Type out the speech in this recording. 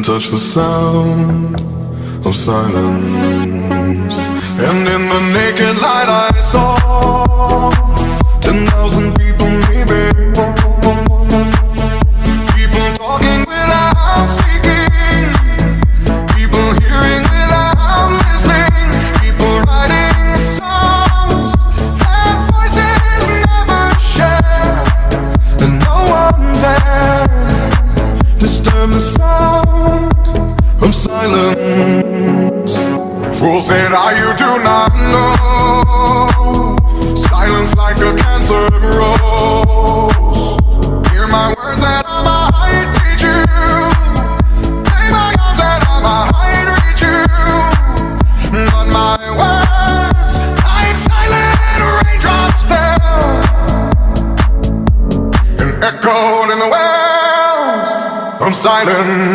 couldn't touch the sound of silence. And in the naked light I saw 10,000 people maybe, people talking without speaking, people hearing without listening, people writing songs that voices never share, and no one dared disturb the sound of silence. Fool said, you do not know. Silence like a cancer grows. Hear my words and I might teach you. Play my arms and I might reach you. But my words, like silent raindrops, fell and echoed in the wells of silence.